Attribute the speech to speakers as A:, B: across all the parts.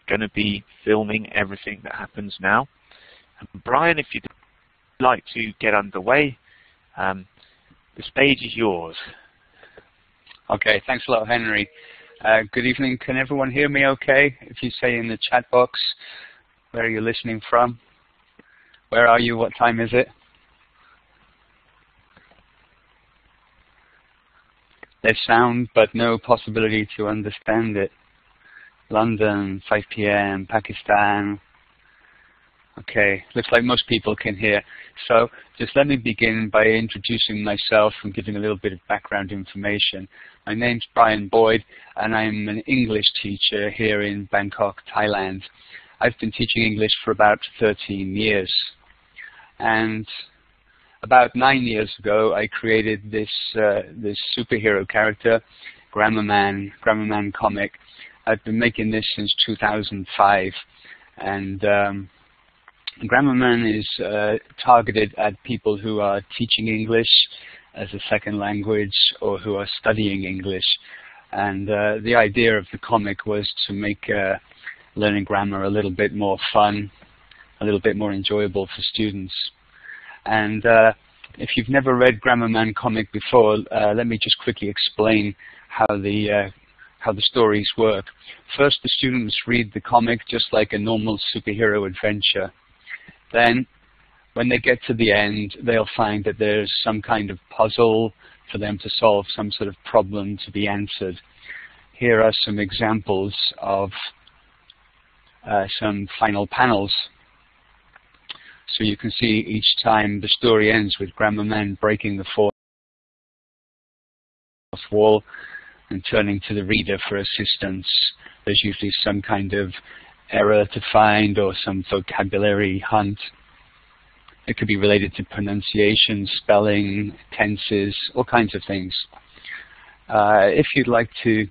A: going to be filming everything that happens now. Brian, if you'd like to get underway, the stage is yours.
B: Okay, thanks a lot, Henry. Good evening. Can everyone hear me okay? If you say in the chat box, where are you listening from? Where are you? What time is it? There's sound, but no possibility to understand it. London, 5 p.m., Pakistan. Okay, looks like most people can hear. So just let me begin by introducing myself and giving a little bit of background information. My name's Brian Boyd, and I'm an English teacher here in Bangkok, Thailand. I've been teaching English for about 13 years. And about 9 years ago, I created this superhero character, Grammarman comic. I've been making this since 2005, and Grammarman is targeted at people who are teaching English as a second language or who are studying English. And the idea of the comic was to make learning grammar a little bit more fun, a little bit more enjoyable for students. And if you've never read Grammarman comic before, let me just quickly explain how the stories work. First, the students read the comic just like a normal superhero adventure. Then, when they get to the end, they'll find that there's some kind of puzzle for them to solve, some sort of problem to be answered. Here are some examples of some final panels. So you can see each time the story ends with Grammarman breaking the fourth wall and turning to the reader for assistance. There's usually some kind of error to find or some vocabulary hunt. It could be related to pronunciation, spelling, tenses, all kinds of things. If you'd like to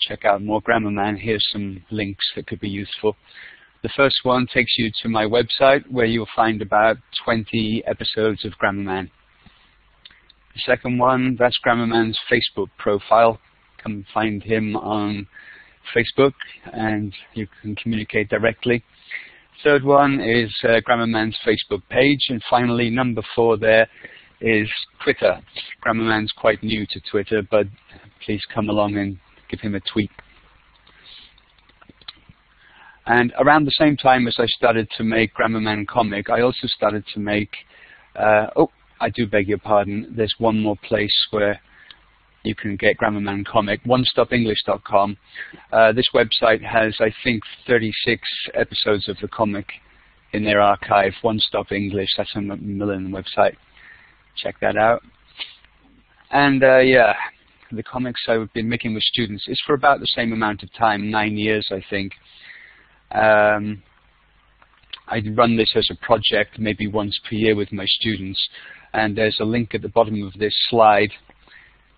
B: check out more Grammarman, here's some links that could be useful. The first one takes you to my website, where you'll find about 20 episodes of Grammarman. The second one, that's Grammarman's Facebook profile. Come find him on Facebook, and you can communicate directly. Third one is Grammarman's Facebook page, and finally, number 4 there is Twitter. Grammarman's quite new to Twitter, but please come along and give him a tweet. And around the same time as I started to make Grammarman comic, I also started to make, I do beg your pardon, there's one more place where you can get Grammarman comic, onestopenglish.com. This website has, I think, 36 episodes of the comic in their archive. One Stop English, that's a Macmillan website. Check that out. And yeah, the comics I've been making with students is for about the same amount of time, 9 years, I think. I run this as a project maybe once per year with my students, and there's a link at the bottom of this slide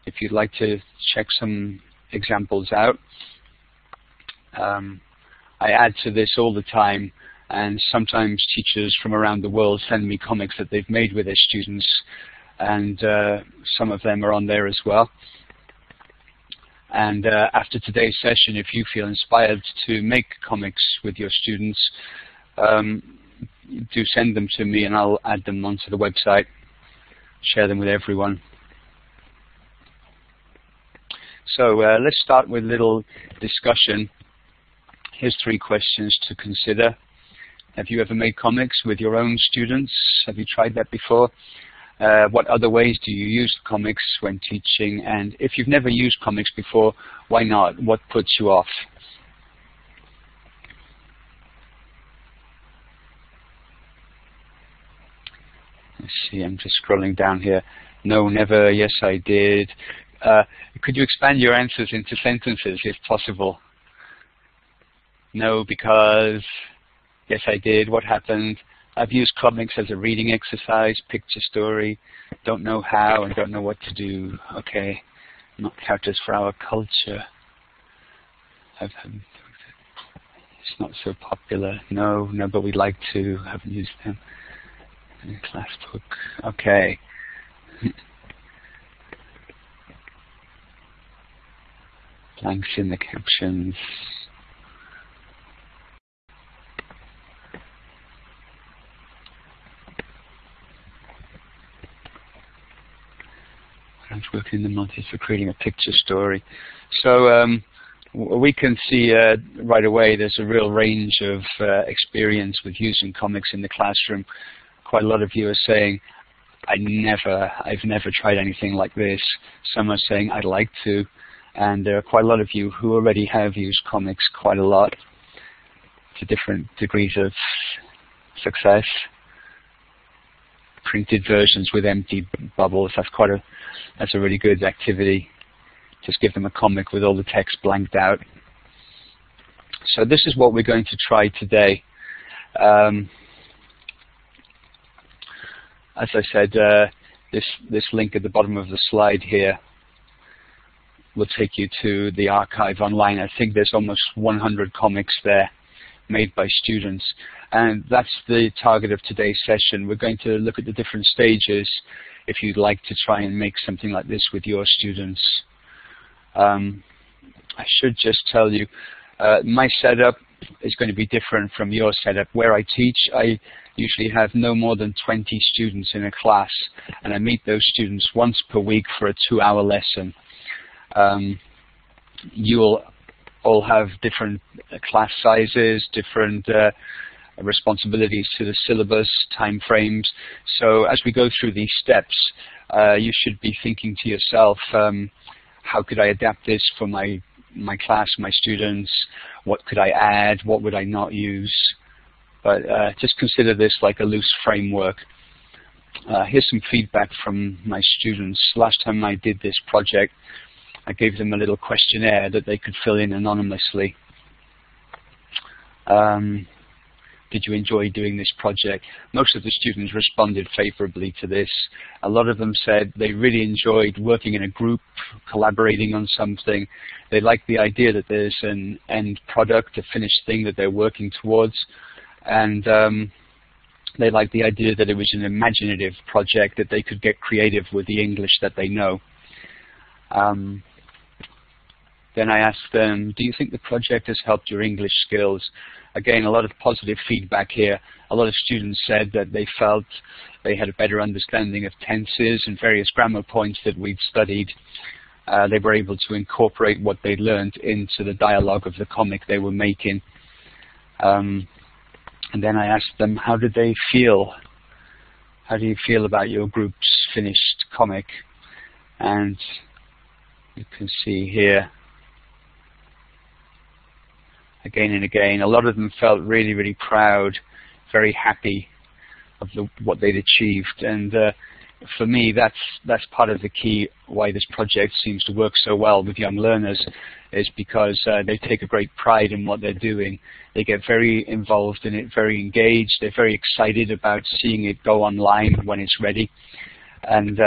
B: if you'd like to check some examples out. I add to this all the time, and sometimes teachers from around the world send me comics that they've made with their students, and some of them are on there as well. And after today's session, if you feel inspired to make comics with your students, do send them to me and I'll add them onto the website, share them with everyone. So let's start with a little discussion. Here's 3 questions to consider. Have you ever made comics with your own students? Have you tried that before? What other ways do you use comics when teaching? And if you've never used comics before, why not? What puts you off? Let's see, I'm just scrolling down here. No, never. Yes, I did. Could you expand your answers into sentences, if possible? No, because. Yes, I did. What happened? I've used comics as a reading exercise, picture story. Don't know how and don't know what to do. Okay, not characters for our culture. It's not so popular. No, but we'd like to. Haven't used them. Class book. Okay. Blanks in the captions. Sometimes working in the multi for creating a picture story. So we can see right away there's a real range of experience with using comics in the classroom. Quite a lot of you are saying, I've never tried anything like this. Some are saying, I'd like to. And there are quite a lot of you who already have used comics quite a lot to different degrees of success. Printed versions with empty bubbles, that's a really good activity. Just give them a comic with all the text blanked out. So this is what we're going to try today. As I said, this link at the bottom of the slide here will take you to the archive online. I think there's almost 100 comics there made by students. And that's the target of today's session. We're going to look at the different stages if you'd like to try and make something like this with your students. I should just tell you, my setup is going to be different from your setup. Where I teach, I usually have no more than 20 students in a class, and I meet those students once per week for a 2-hour lesson. You'll all have different class sizes, different responsibilities to the syllabus, time frames. So as we go through these steps, you should be thinking to yourself, how could I adapt this for my class, my students? What could I add? What would I not use? But just consider this like a loose framework. Here's some feedback from my students. Last time I did this project, I gave them a little questionnaire that they could fill in anonymously. Did you enjoy doing this project? Most of the students responded favorably to this. A lot of them said they really enjoyed working in a group, collaborating on something. They liked the idea that there's an end product, a finished thing that they're working towards. And they liked the idea that it was an imaginative project, that they could get creative with the English that they know. Then I asked them, do you think the project has helped your English skills? Again, a lot of positive feedback here. A lot of students said that they felt they had a better understanding of tenses and various grammar points that we'd studied. They were able to incorporate what they learned into the dialogue of the comic they were making. And then I asked them, how did they feel? How do you feel about your group's finished comic? And you can see here, again and again, a lot of them felt really, really proud, very happy of what they'd achieved. And for me, that's part of the key why this project seems to work so well with young learners, is because they take a great pride in what they're doing. They get very involved in it, very engaged. They're very excited about seeing it go online when it's ready. And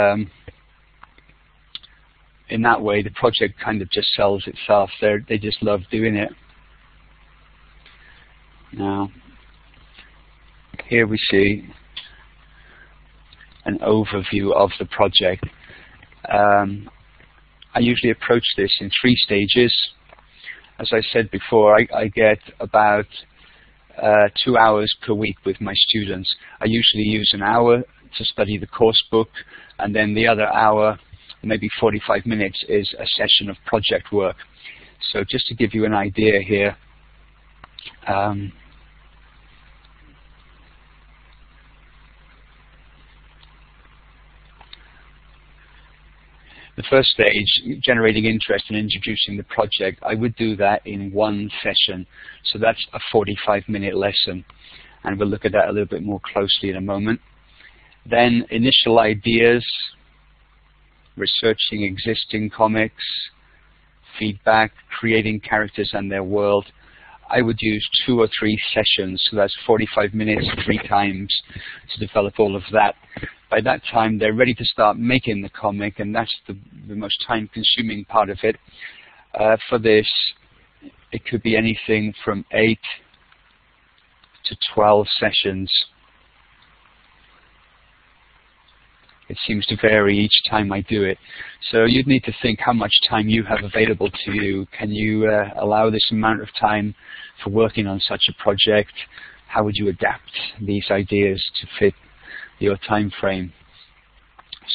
B: in that way, the project kind of just sells itself. They just love doing it. Now, here we see an overview of the project. I usually approach this in 3 stages. As I said before, I get about 2 hours per week with my students. I usually use an hour to study the course book, and then the other hour, maybe 45 minutes, is a session of project work. So just to give you an idea here, the first stage, generating interest and introducing the project, I would do that in 1 session. So that's a 45-minute lesson. And we'll look at that a little bit more closely in a moment. Then initial ideas, researching existing comics, feedback, creating characters and their world. I would use 2 or 3 sessions, so that's 45 minutes 3 times to develop all of that. By that time, they're ready to start making the comic, and that's the most time-consuming part of it. For this, it could be anything from 8 to 12 sessions. It seems to vary each time I do it. So you'd need to think how much time you have available to you. Can you allow this amount of time for working on such a project? How would you adapt these ideas to fit your time frame?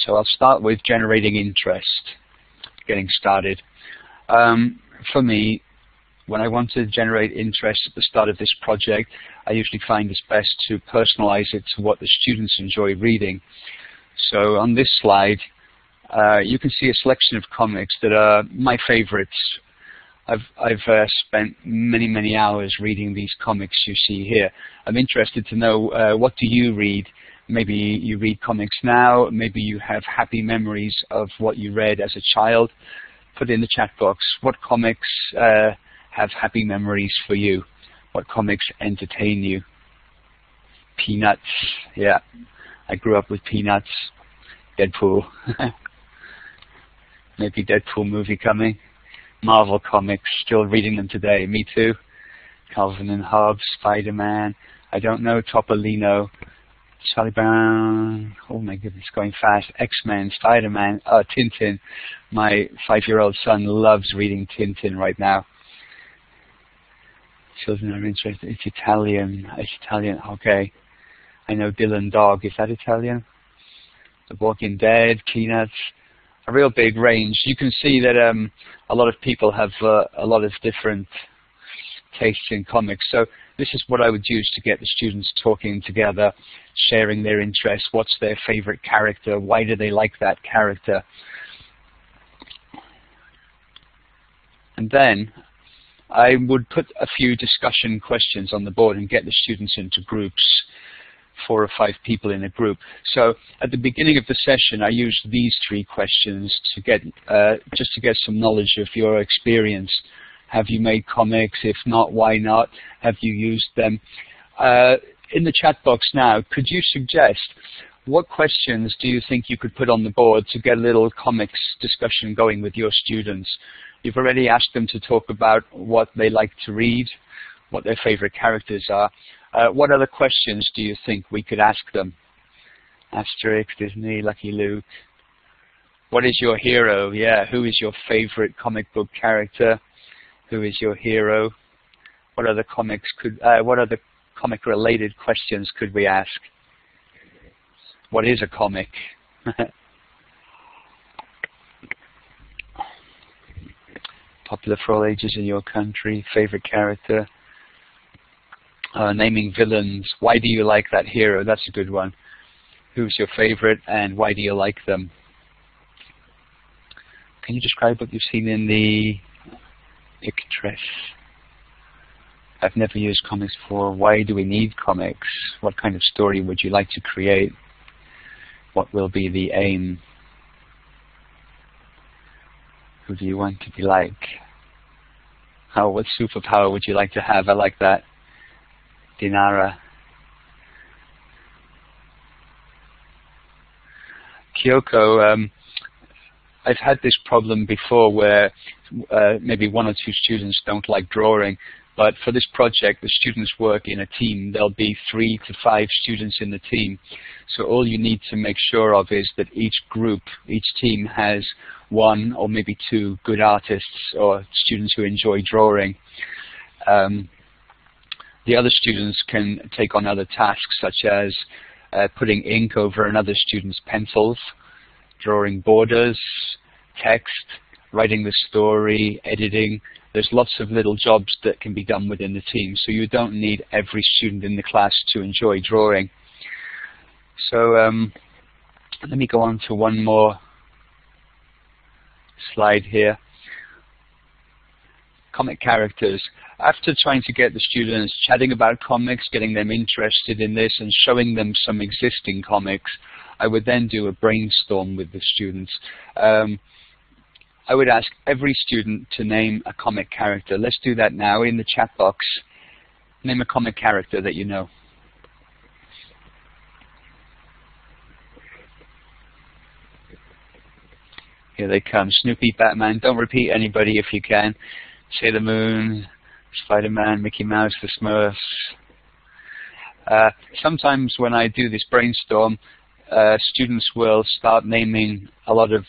B: So I'll start with generating interest, getting started. For me, when I want to generate interest at the start of this project, I usually find it's best to personalize it to what the students enjoy reading. So on this slide, you can see a selection of comics that are my favorites. I've spent many hours reading these comics you see here. I'm interested to know, what do you read? Maybe you read comics now, maybe you have happy memories of what you read as a child. Put in the chat box, what comics have happy memories for you? What comics entertain you? Peanuts, yeah. I grew up with Peanuts. Deadpool. Maybe Deadpool movie coming. Marvel comics, still reading them today. Me too. Calvin and Hobbes, Spider-Man. I don't know, Topolino. Charlie Brown. Oh my goodness, going fast. X-Men, Spider-Man, Tintin. My 5-year-old son loves reading Tintin right now. Children are interested. It's Italian. It's Italian. Okay. I know Dylan Dog. Is that Italian? The Walking Dead, Peanuts. A real big range. You can see that a lot of people have a lot of different tastes in comics. So this is what I would use to get the students talking together, sharing their interests. What's their favorite character? Why do they like that character? And then I would put a few discussion questions on the board and get the students into groups. 4 or 5 people in a group. So at the beginning of the session, I used these 3 questions to get just to get some knowledge of your experience. Have you made comics? If not, why not? Have you used them? In the chat box now, could you suggest what questions do you think you could put on the board to get a little comics discussion going with your students? You've already asked them to talk about what they like to read, what their favorite characters are. What other questions do you think we could ask them? Asterix, Disney, Lucky Luke. What is your hero? Yeah, who is your favorite comic book character? Who is your hero? What other comic-related questions could we ask? What is a comic? Popular for all ages in your country. Favorite character. Naming villains. Why do you like that hero? That's a good one. Who's your favorite and why do you like them? Can you describe what you've seen in the Adjectives? I've never used comics before. Why do we need comics? What kind of story would you like to create? What will be the aim? Who do you want to be like? What superpower would you like to have? I like that. Dinara. Kyoko, I've had this problem before where maybe 1 or 2 students don't like drawing, but for this project the students work in a team. There'll be 3 to 5 students in the team. So all you need to make sure of is that each group, each team has 1 or maybe 2 good artists or students who enjoy drawing. The other students can take on other tasks such as putting ink over another student's pencils, drawing borders, text, writing the story, editing. There's lots of little jobs that can be done within the team, so you don't need every student in the class to enjoy drawing. So let me go on to one more slide here. Comic characters. After trying to get the students chatting about comics, getting them interested in this and showing them some existing comics, I would then do a brainstorm with the students. I would ask every student to name a comic character. Let's do that now in the chat box. Name a comic character that you know. Here they come. Snoopy, Batman. Don't repeat anybody if you can. Sailor Moon, Spider-Man, Mickey Mouse, the Smurfs. Sometimes when I do this brainstorm, students will start naming a lot of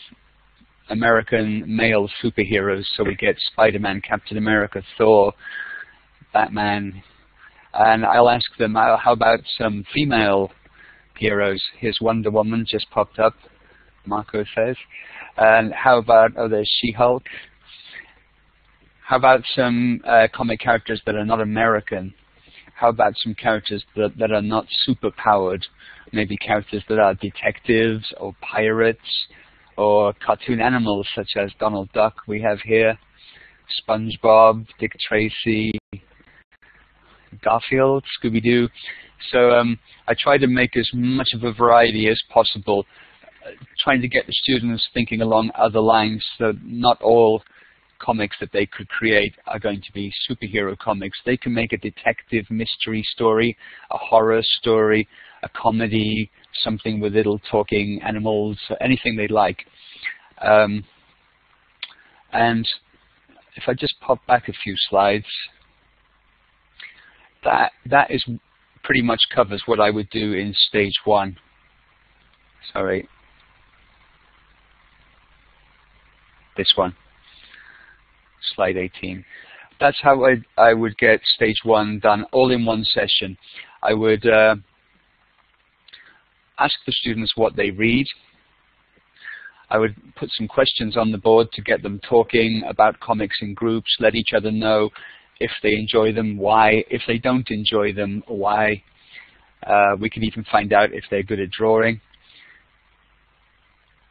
B: American male superheroes. So we get Spider-Man, Captain America, Thor, Batman. And I'll ask them, how about some female heroes? Here's Wonder Woman, just popped up. Marco says. And how about, oh, there's She-Hulk. How about some comic characters that are not American? How about some characters that are not superpowered? Maybe characters that are detectives or pirates or cartoon animals such as Donald Duck we have here, SpongeBob, Dick Tracy, Garfield, Scooby-Doo. So I try to make as much of a variety as possible, trying to get the students thinking along other lines, so not all comics that they could create are going to be superhero comics. They can make a detective mystery story, a horror story, a comedy, something with little talking animals, anything they like. And if I just pop back a few slides, that is pretty much covers what I would do in stage 1. Sorry. This one. Slide 18. That's how I would get stage 1 done, all in one session. I would ask the students what they read. I would put some questions on the board to get them talking about comics in groups, let each other know if they enjoy them, why. If they don't enjoy them, why. We can even find out if they're good at drawing.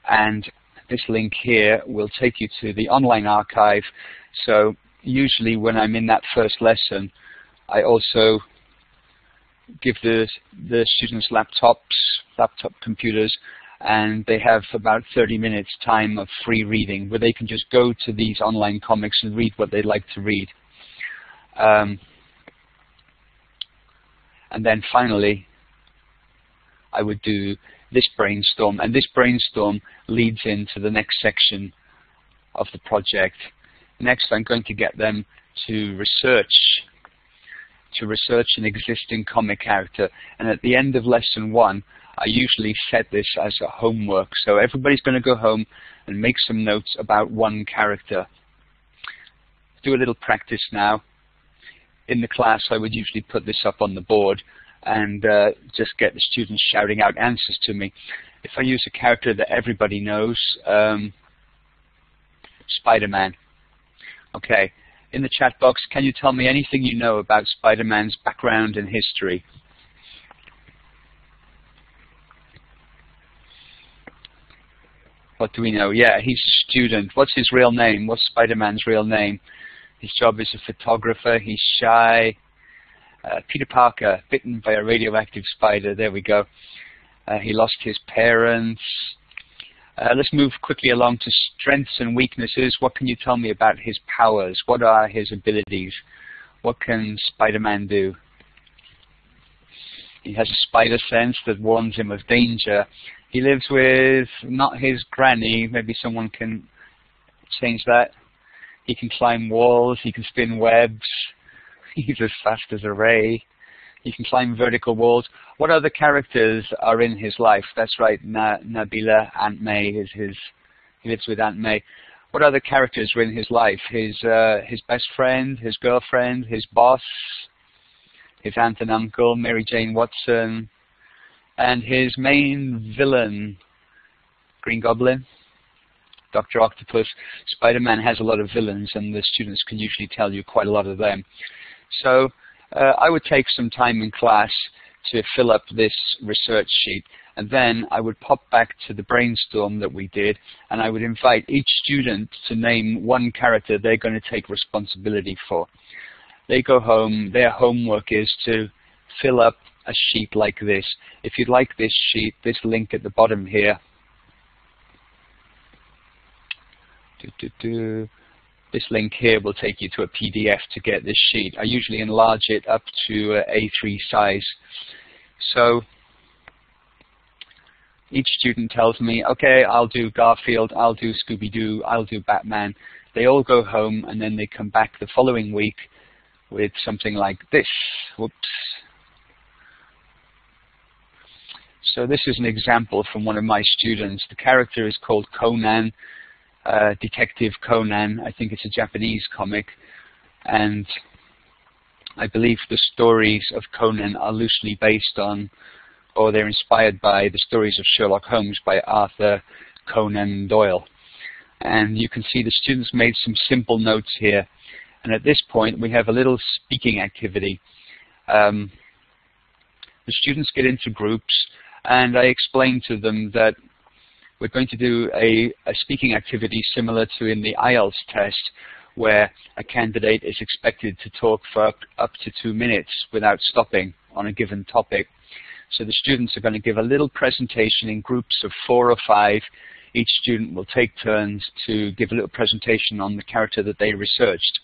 B: And this link here will take you to the online archive. So usually when I'm in that first lesson, I also give the students laptop computers, and they have about 30 minutes time of free reading where they can just go to these online comics and read what they'd like to read. And then finally, I would do this brainstorm, and this brainstorm leads into the next section of the project. Next, I'm going to get them to research an existing comic character, and at the end of lesson 1, I usually set this as a homework. So everybody's going to go home and make some notes about one character. Do a little practice now. In the class, I would usually put this up on the board and just get the students shouting out answers to me. If I use a character that everybody knows, Spider-Man. Okay, in the chat box, can you tell me anything you know about Spider-Man's background and history? What do we know? Yeah, he's a student. What's his real name? What's Spider-Man's real name? His job is a photographer. He's shy. Peter Parker, bitten by a radioactive spider. There we go. He lost his parents. Let's move quickly along to strengths and weaknesses. What can you tell me about his powers? What are his abilities? What can Spider-Man do? He has a spider sense that warns him of danger. He lives with not his granny. Maybe someone can change that. He can climb walls. He can spin webs. He's as fast as a ray. He can climb vertical walls. What other characters are in his life? That's right, Nabila, Aunt May is his. He lives with Aunt May. What other characters are in his life? His best friend, his girlfriend, his boss, his aunt and uncle, Mary Jane Watson, and his main villain, Green Goblin, Dr. Octopus. Spider-Man has a lot of villains, and the students can usually tell you quite a lot of them. So I would take some time in class to fill up this research sheet, and then I would pop back to the brainstorm that we did, and I would invite each student to name one character they're going to take responsibility for. They go home, their homework is to fill up a sheet like this. If you'd like this sheet, this link at the bottom here, this link here will take you to a PDF to get this sheet. I usually enlarge it up to A3 size. So each student tells me, okay, I'll do Garfield, I'll do Scooby-Doo, I'll do Batman. They all go home, and then they come back the following week with something like this. Whoops. So this is an example from one of my students. The character is called Conan. Detective Conan. I think it's a Japanese comic, and I believe the stories of Conan are loosely based on, or they're inspired by, the stories of Sherlock Holmes by Arthur Conan Doyle. And you can see the students made some simple notes here. And at this point, we have a little speaking activity. The students get into groups, and I explain to them that we're going to do a speaking activity similar to in the IELTS test, where a candidate is expected to talk for up to 2 minutes without stopping on a given topic. So the students are going to give a little presentation in groups of 4 or 5. Each student will take turns to give a little presentation on the character that they researched.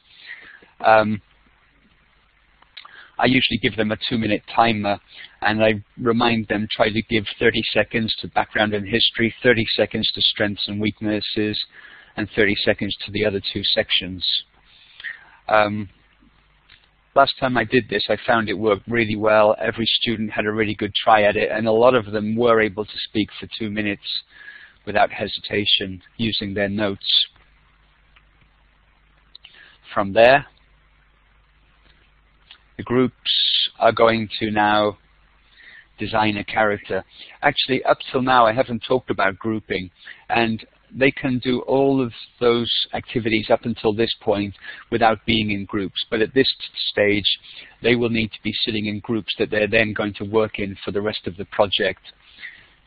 B: I usually give them a 2-minute timer, and I remind them, try to give 30 seconds to background and history, 30 seconds to strengths and weaknesses, and 30 seconds to the other 2 sections. Last time I did this, I found it worked really well. Every student had a really good try at it, and a lot of them were able to speak for 2 minutes without hesitation using their notes. From there, the groups are going to now design a character. Actually, up till now, I haven't talked about grouping, and they can do all of those activities up until this point without being in groups. But at this stage, they will need to be sitting in groups that they're then going to work in for the rest of the project.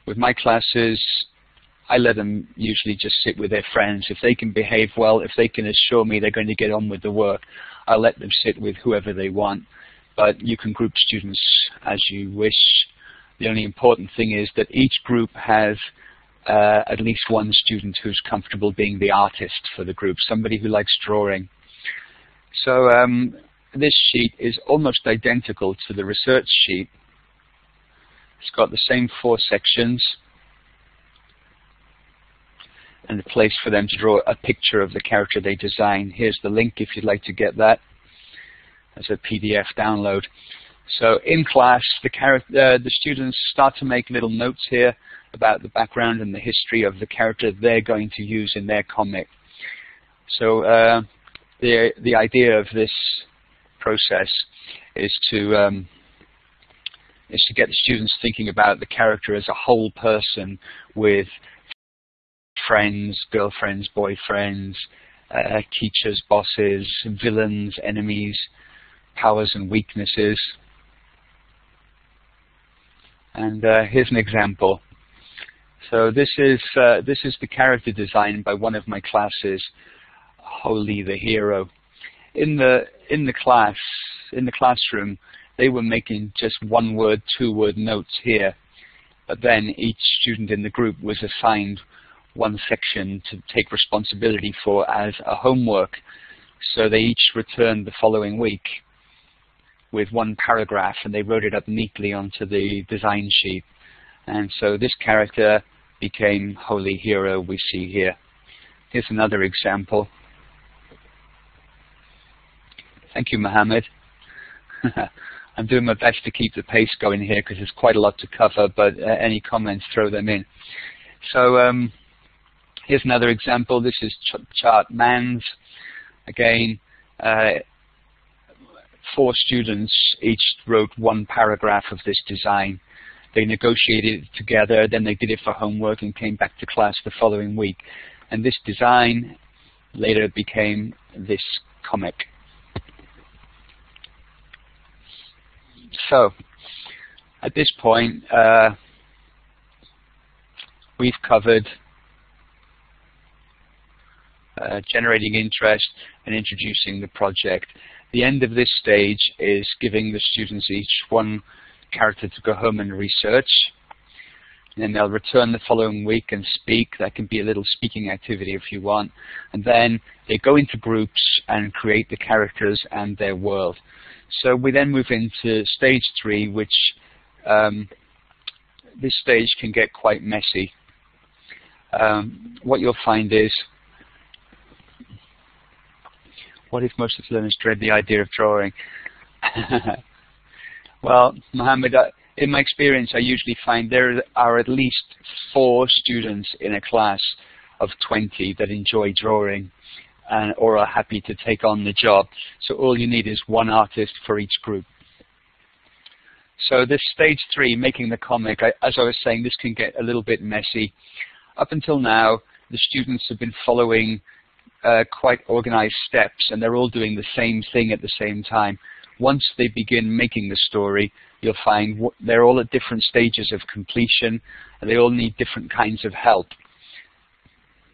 B: With my classes, I let them usually just sit with their friends. If they can behave well, if they can assure me they're going to get on with the work, I'll let them sit with whoever they want. But you can group students as you wish. The only important thing is that each group has at least one student who's comfortable being the artist for the group, somebody who likes drawing. So this sheet is almost identical to the research sheet. It's got the same 4 sections and a place for them to draw a picture of the character they design. Here's the link if you'd like to get that as a PDF download. So in class, the students start to make little notes here about the background and the history of the character they're going to use in their comic. So the idea of this process is to get the students thinking about the character as a whole person with friends, girlfriends, boyfriends, teachers, bosses, villains, enemies, powers and weaknesses. And here's an example. So this is the character design by one of my classes, Holy the Hero. In the classroom, they were making just 1-word, 2-word notes here. But then each student in the group was assigned one section to take responsibility for as a homework. So they each returned the following week with 1 paragraph, and they wrote it up neatly onto the design sheet. And so this character became Holy Hero we see here. Here's another example. Thank you, Mohammed. I'm doing my best to keep the pace going here because there's quite a lot to cover, but any comments, throw them in. So here's another example. This is chart Mans. Again, 4 students each wrote 1 paragraph of this design. They negotiated it together, then they did it for homework and came back to class the following week. And this design later became this comic. So, at this point, we've covered generating interest and introducing the project. The end of this stage is giving the students each 1 character to go home and research. And then they'll return the following week and speak. That can be a little speaking activity if you want. And then they go into groups and create the characters and their world. So we then move into stage 3, which this stage can get quite messy. What you'll find is, what if most of the learners dread the idea of drawing? Well, Mohammed, in my experience, I usually find there are at least 4 students in a class of 20 that enjoy drawing or are happy to take on the job. So all you need is 1 artist for each group. So this stage 3, making the comic, as I was saying, this can get a little bit messy. Up until now, the students have been following quite organized steps, and they're all doing the same thing at the same time. Once they begin making the story, you'll find they're all at different stages of completion, and they all need different kinds of help.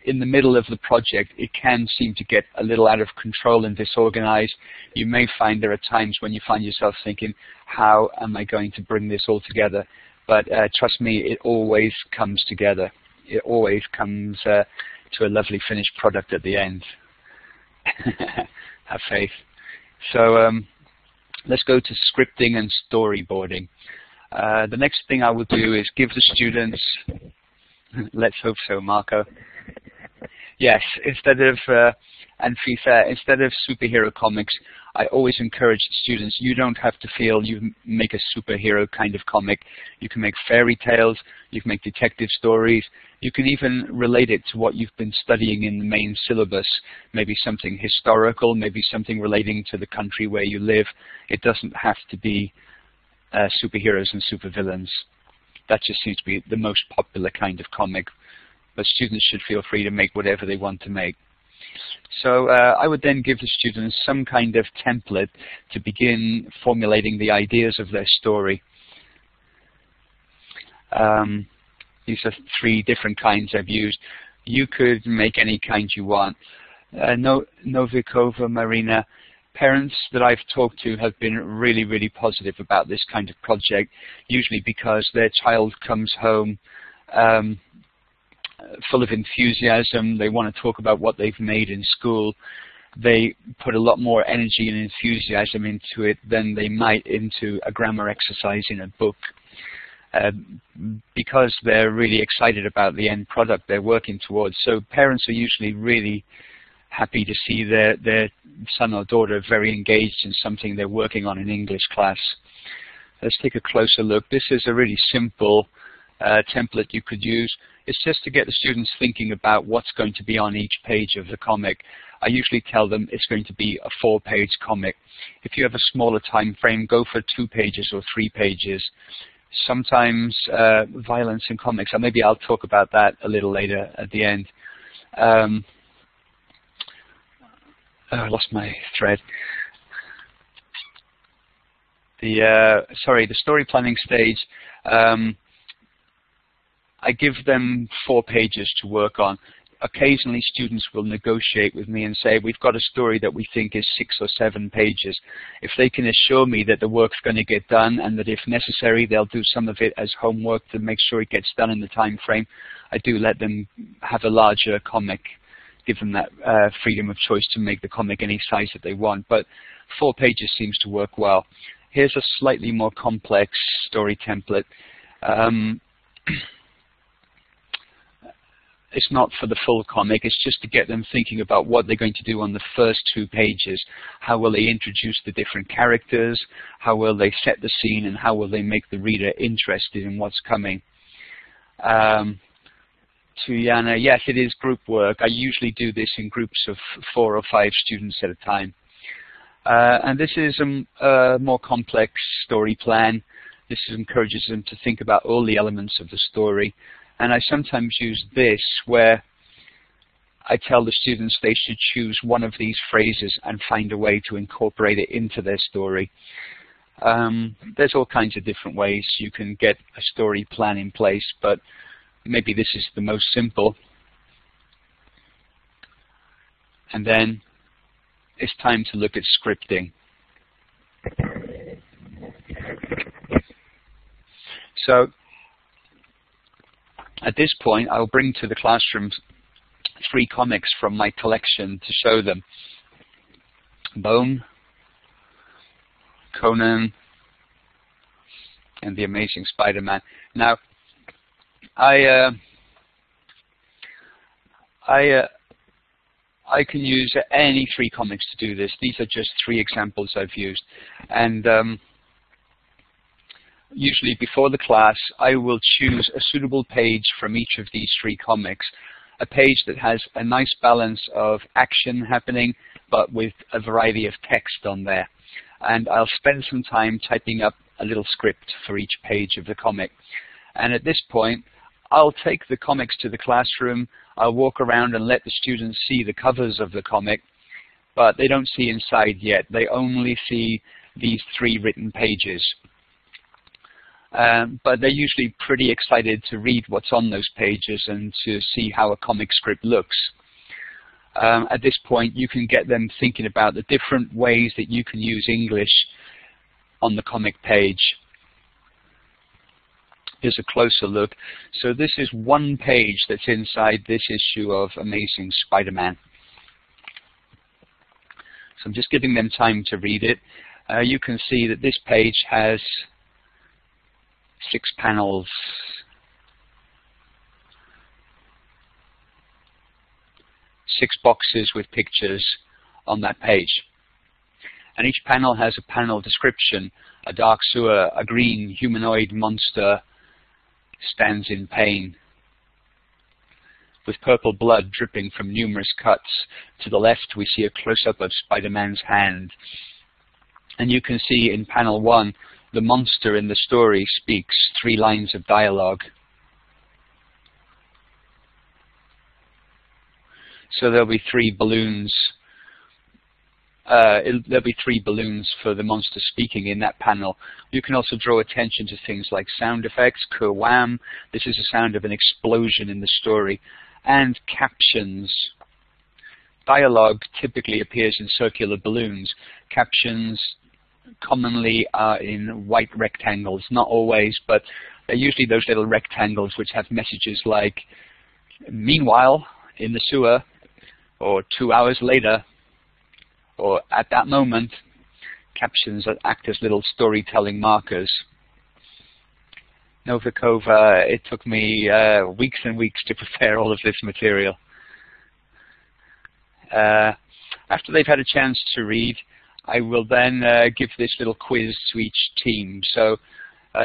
B: In the middle of the project, it can seem to get a little out of control and disorganized. You may find there are times when you find yourself thinking, how am I going to bring this all together? But trust me, it always comes together. It always comes to a lovely finished product at the end. Have faith. So let's go to scripting and storyboarding. The next thing I will do is give the students, let's hope so, Marco. Yes, instead of, and to be fair, instead of superhero comics, I always encourage students, you don't have to feel you make a superhero kind of comic. You can make fairy tales, you can make detective stories, you can even relate it to what you've been studying in the main syllabus, maybe something historical, maybe something relating to the country where you live. It doesn't have to be superheroes and supervillains. That just seems to be the most popular kind of comic. But students should feel free to make whatever they want to make. So I would then give the students some kind of template to begin formulating the ideas of their story. These are 3 different kinds I've used. You could make any kind you want. Novikova, Marina, parents that I've talked to have been really, really positive about this kind of project, usually because their child comes home full of enthusiasm. They want to talk about what they've made in school. They put a lot more energy and enthusiasm into it than they might into a grammar exercise in a book. Because they're really excited about the end product they're working towards. So parents are usually really happy to see their son or daughter very engaged in something they're working on in English class. Let's take a closer look. This is a really simple template you could use. It's just to get the students thinking about what's going to be on each page of the comic. I usually tell them it's going to be a 4-page comic. If you have a smaller time frame, go for 2 pages or 3 pages. Sometimes violence in comics, and maybe I'll talk about that a little later at the end. I lost my thread. The story planning stage. I give them 4 pages to work on. Occasionally students will negotiate with me and say, we've got a story that we think is 6 or 7 pages. If they can assure me that the work's going to get done and that if necessary they'll do some of it as homework to make sure it gets done in the time frame, I do let them have a larger comic, give them that freedom of choice to make the comic any size that they want. But 4 pages seems to work well. Here's a slightly more complex story template. It's not for the full comic, it's just to get them thinking about what they're going to do on the first 2 pages. How will they introduce the different characters? How will they set the scene? And how will they make the reader interested in what's coming? To Yana, yes, it is group work. I usually do this in groups of 4 or 5 students at a time. And this is a more complex story plan. This encourages them to think about all the elements of the story. And I sometimes use this where I tell the students they should choose one of these phrases and find a way to incorporate it into their story. There's all kinds of different ways you can get a story plan in place, but maybe this is the most simple. And then it's time to look at scripting. So at this point, I'll bring to the classroom 3 comics from my collection to show them. Bone, Conan, and The Amazing Spider-Man. Now, I can use any 3 comics to do this. These are just 3 examples I've used. And usually before the class, I will choose a suitable page from each of these 3 comics. A page that has a nice balance of action happening, but with a variety of text on there. And I'll spend some time typing up a little script for each page of the comic. And at this point, I'll take the comics to the classroom, I'll walk around and let the students see the covers of the comic, but they don't see inside yet. They only see these 3 written pages. But they're usually pretty excited to read what's on those pages and to see how a comic script looks. At this point, you can get them thinking about the different ways that you can use English on the comic page. Here's a closer look. So this is one page that's inside this issue of Amazing Spider-Man. So I'm just giving them time to read it. You can see that this page has 6 panels. 6 boxes with pictures on that page. And each panel has a panel description. A dark sewer, a green humanoid monster stands in pain, with purple blood dripping from numerous cuts. To the left, we see a close-up of Spider-Man's hand. And you can see in panel 1, the monster in the story speaks 3 lines of dialogue. So there'll be 3 balloons. There'll be 3 balloons for the monster speaking in that panel. You can also draw attention to things like sound effects, kerwham. This is the sound of an explosion in the story. And captions. Dialogue typically appears in circular balloons. Captions commonly are in white rectangles. Not always, but they're usually those little rectangles which have messages like, meanwhile, in the sewer, or 2 hours later, or at that moment. Captions that act as little storytelling markers. Novikova, it took me weeks and weeks to prepare all of this material. After they've had a chance to read, I will then give this little quiz to each team. So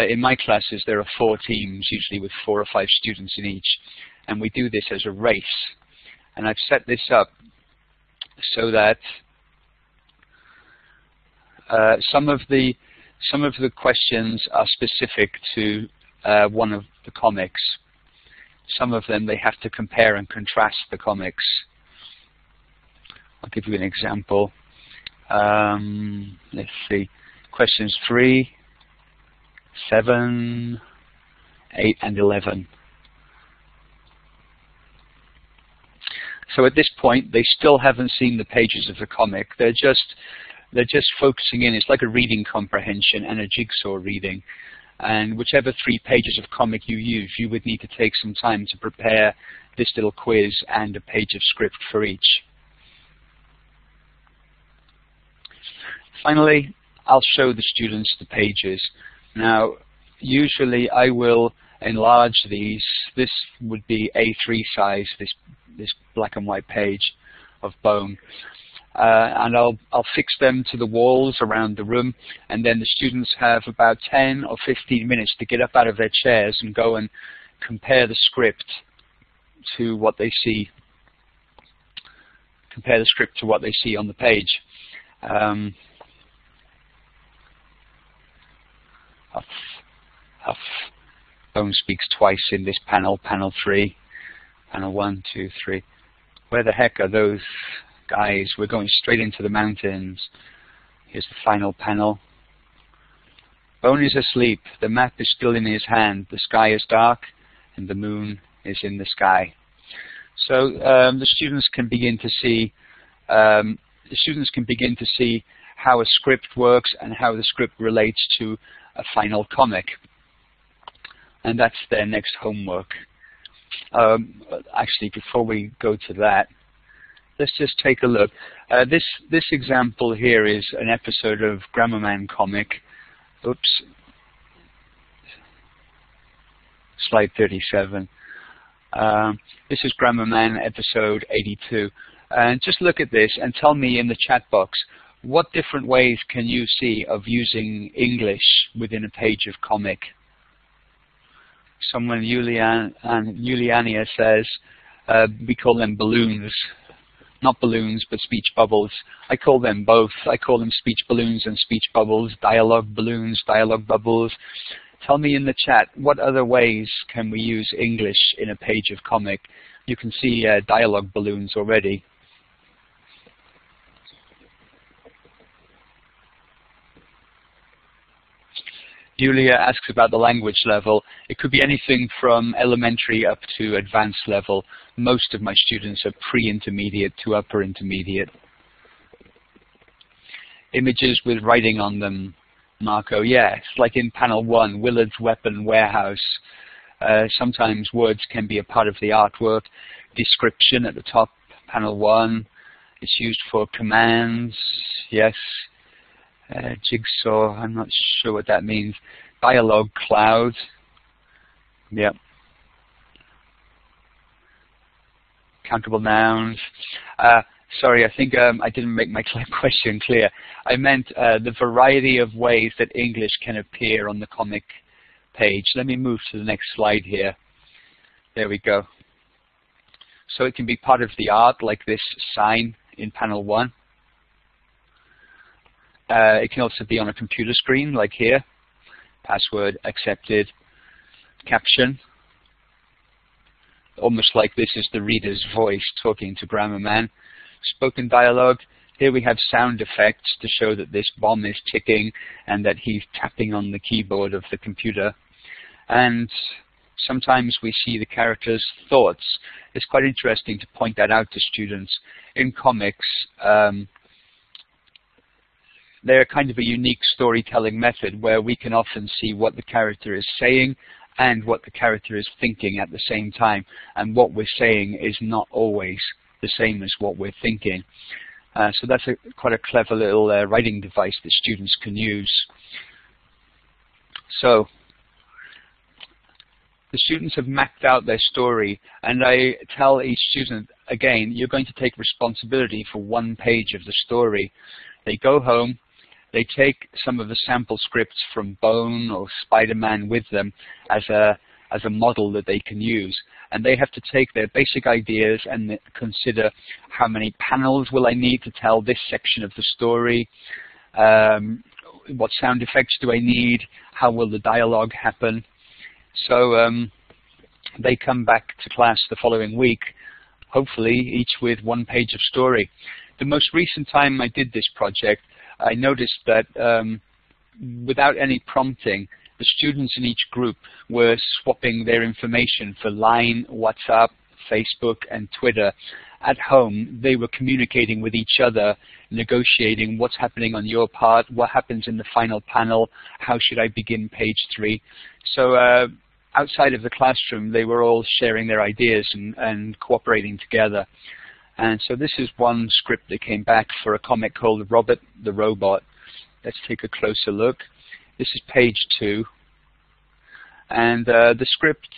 B: in my classes there are 4 teams, usually with 4 or 5 students in each, and we do this as a race. And I've set this up so that some of the questions are specific to one of the comics. Some of them they have to compare and contrast the comics. I'll give you an example. Let's see. Questions 3, 7, 8, and 11. So at this point, they still haven't seen the pages of the comic. They're just focusing in. It's like a reading comprehension and a jigsaw reading. And whichever 3 pages of comic you use, you would need to take some time to prepare this little quiz and a page of script for each. Finally, I'll show the students the pages. Now, usually I will enlarge these. This would be A3 size, this black and white page of bone. And I'll fix them to the walls around the room, and then the students have about 10 or 15 minutes to get up out of their chairs and go and compare the script to what they see. Compare the script to what they see on the page. Bone speaks twice in this panel, panel 3. Panel 1, 2, 3. Where the heck are those guys? We're going straight into the mountains. Here's the final panel. Bone is asleep. The map is still in his hand. The sky is dark, and the moon is in the sky. So the students can begin to see. How a script works and how the script relates to a final comic. And that's their next homework. Actually, before we go to that, let's just take a look. This example here is an episode of Grammarman comic. Oops. Slide 37. This is Grammarman episode 82. And just look at this and tell me in the chat box, what different ways can you see of using English within a page of comic? Someone, Juliania says, we call them balloons. Not balloons, but speech bubbles. I call them both. I call them speech balloons and speech bubbles, dialogue balloons, dialogue bubbles. Tell me in the chat, what other ways can we use English in a page of comic? You can see dialogue balloons already. Julia asks about the language level. It could be anything from elementary up to advanced level. Most of my students are pre-intermediate to upper intermediate. Images with writing on them, Marco. Yes, like in panel 1, Willard's Weapon Warehouse. Sometimes words can be a part of the artwork. Description at the top, panel 1. It's used for commands. Yes. Jigsaw, I'm not sure what that means. Dialogue cloud. Yep. Countable nouns. Sorry, I think I didn't make my question clear. I meant the variety of ways that English can appear on the comic page. Let me move to the next slide here. There we go. So it can be part of the art, like this sign in panel 1. It can also be on a computer screen, like here. Password accepted. Caption. Almost like this is the reader's voice talking to Grammar Man. Spoken dialogue. Here we have sound effects to show that this bomb is ticking and that he's tapping on the keyboard of the computer. And sometimes we see the character's thoughts. It's quite interesting to point that out to students. In comics, they're kind of a unique storytelling method where we can often see what the character is saying and what the character is thinking at the same time. And what we're saying is not always the same as what we're thinking. So that's quite a clever little writing device that students can use. So the students have mapped out their story, and I tell each student, again, you're going to take responsibility for one page of the story. They go home, they take some of the sample scripts from Bone or Spider-Man with them as a model that they can use. And they have to take their basic ideas and consider how many panels will I need to tell this section of the story, what sound effects do I need, how will the dialogue happen. So they come back to class the following week, hopefully each with one page of story. The most recent time I did this project, I noticed that without any prompting, the students in each group were swapping their information for Line, WhatsApp, Facebook, and Twitter. At home, they were communicating with each other, negotiating what's happening on your part, what happens in the final panel, how should I begin page 3. So outside of the classroom, they were all sharing their ideas and cooperating together. And so this is one script that came back for a comic called Robert the Robot. Let's take a closer look. This is page 2. And the script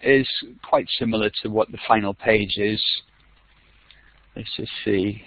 B: is quite similar to what the final page is. Let's just see.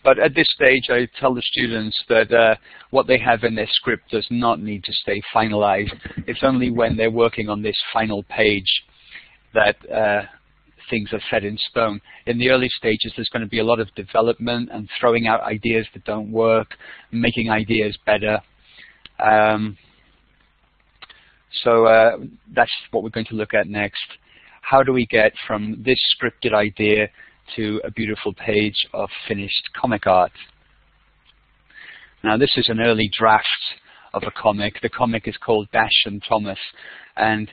B: But at this stage, I tell the students that what they have in their script does not need to stay finalized. It's only when they're working on this final page that things are set in stone. In the early stages, there's going to be a lot of development and throwing out ideas that don't work, making ideas better. So that's what we're going to look at next. How do we get from this scripted idea to a beautiful page of finished comic art? Now this is an early draft of a comic. The comic is called Dash and Thomas, and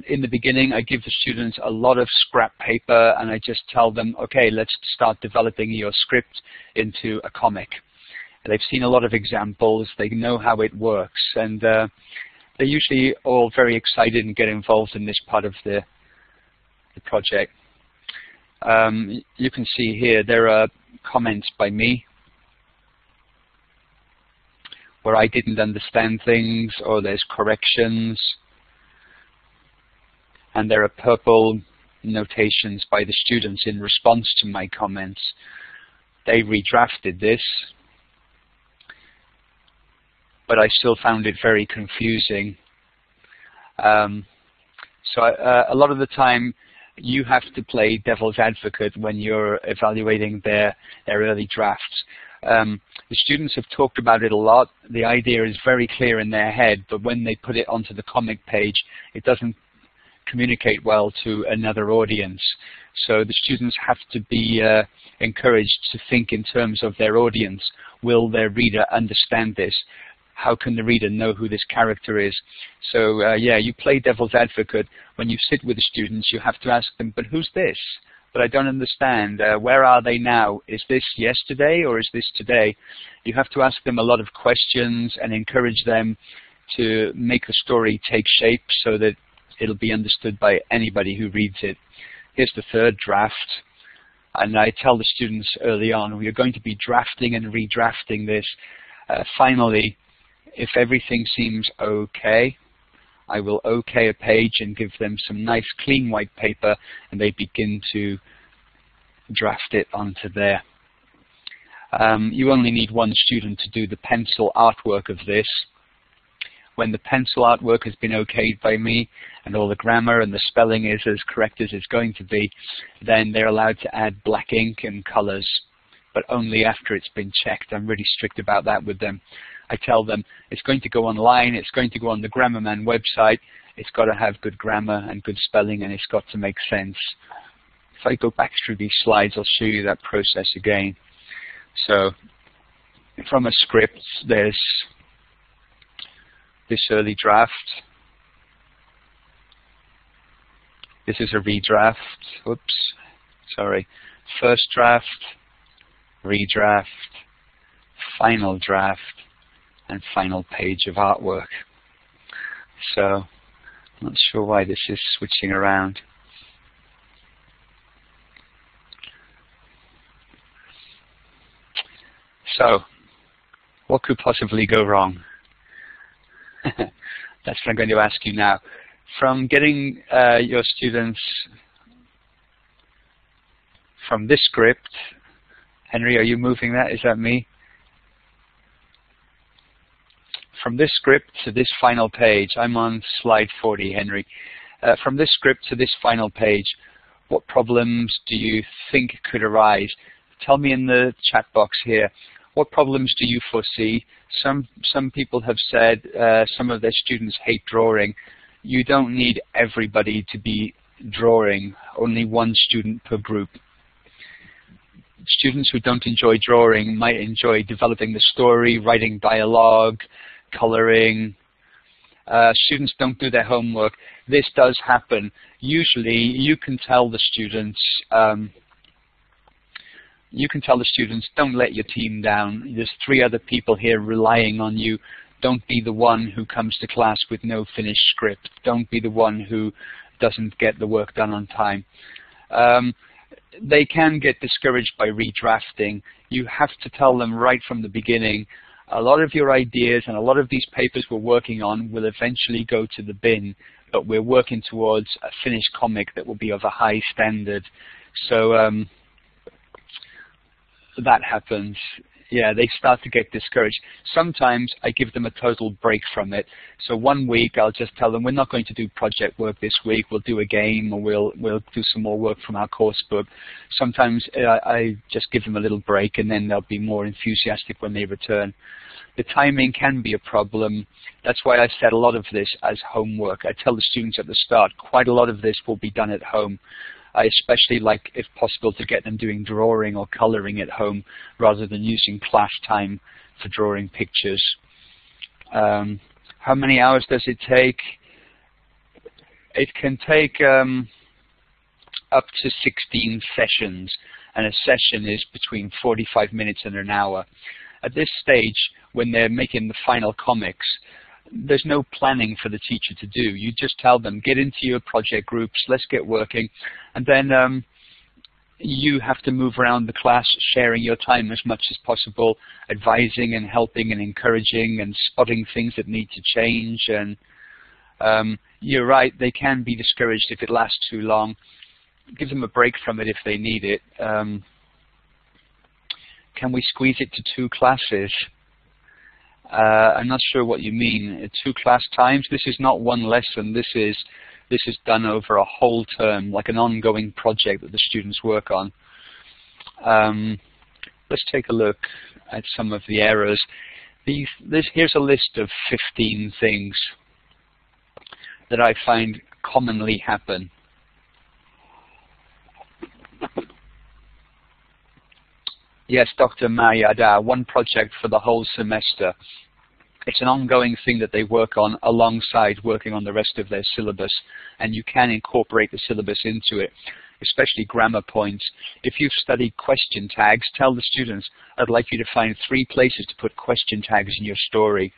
B: in the beginning I give the students a lot of scrap paper and I just tell them, okay, let's start developing your script into a comic. And they've seen a lot of examples, they know how it works, and they're usually all very excited and get involved in this part of the project. You can see here there are comments by me where I didn't understand things, or there's corrections, and there are purple notations by the students in response to my comments. They redrafted this, but I still found it very confusing. So a lot of the time, you have to play devil's advocate when you're evaluating their early drafts. The students have talked about it a lot. The idea is very clear in their head, but when they put it onto the comic page, it doesn't communicate well to another audience. So the students have to be encouraged to think in terms of their audience. Will their reader understand this? How can the reader know who this character is? So yeah, you play devil's advocate. When you sit with the students, you have to ask them, but who's this? But I don't understand. Where are they now? Is this yesterday or is this today? You have to ask them a lot of questions and encourage them to make the story take shape so that it'll be understood by anybody who reads it. Here's the third draft. And I tell the students early on, we are going to be drafting and redrafting this. Finally, if everything seems okay, I will okay a page and give them some nice clean white paper, and they begin to draft it onto there. You only need one student to do the pencil artwork of this. When the pencil artwork has been okayed by me and all the grammar and the spelling is as correct as it's going to be, then they're allowed to add black ink and colors, but only after it's been checked. I'm really strict about that with them. I tell them it's going to go online, it's going to go on the Grammarman website, it's got to have good grammar and good spelling, and it's got to make sense. If I go back through these slides, I'll show you that process again. So from a script, there's this early draft. This is a redraft. Oops, sorry. First draft, redraft, final draft, and final page of artwork. So I'm not sure why this is switching around. So what could possibly go wrong? That's what I'm going to ask you now. From getting your students from this script, Henry, are you moving that? Is that me? From this script to this final page, I'm on slide 40, Henry. From this script to this final page, what problems do you think could arise? Tell me in the chat box here. What problems do you foresee? Some people have said some of their students hate drawing. You don't need everybody to be drawing, only one student per group. Students who don't enjoy drawing might enjoy developing the story, writing dialogue, coloring. Students don't do their homework. This does happen. Usually you can tell the students don't let your team down. There's 3 other people here relying on you. Don't be the one who comes to class with no finished script. Don't be the one who doesn't get the work done on time. They can get discouraged by redrafting. You have to tell them right from the beginning, a lot of your ideas and a lot of these papers we're working on will eventually go to the bin, but we're working towards a finished comic that will be of a high standard. So that happens. Yeah, they start to get discouraged. Sometimes I give them a total break from it. So one week I'll just tell them we're not going to do project work this week. We'll do a game, or we'll do some more work from our course book. Sometimes I just give them a little break, and then they'll be more enthusiastic when they return. The timing can be a problem. That's why I said a lot of this as homework. I tell the students at the start, quite a lot of this will be done at home. I especially like, if possible, to get them doing drawing or coloring at home rather than using class time for drawing pictures. How many hours does it take? It can take up to 16 sessions, and a session is between 45 minutes and an hour. At this stage, when they're making the final comics, there's no planning for the teacher to do. You just tell them, get into your project groups, let's get working. And then you have to move around the class, sharing your time as much as possible, advising and helping and encouraging and spotting things that need to change. And you're right, they can be discouraged if it lasts too long. give them a break from it if they need it. Can we squeeze it to 2 classes? I'm not sure what you mean. 2 class times? This is not one lesson. This is done over a whole term, like an ongoing project that the students work on. Let's take a look at some of the errors. Here's a list of 15 things that I find commonly happen. Yes, Dr. Mayada, 1 project for the whole semester. It's an ongoing thing that they work on alongside working on the rest of their syllabus, and you can incorporate the syllabus into it, especially grammar points. If you've studied question tags, tell the students, I'd like you to find 3 places to put question tags in your story.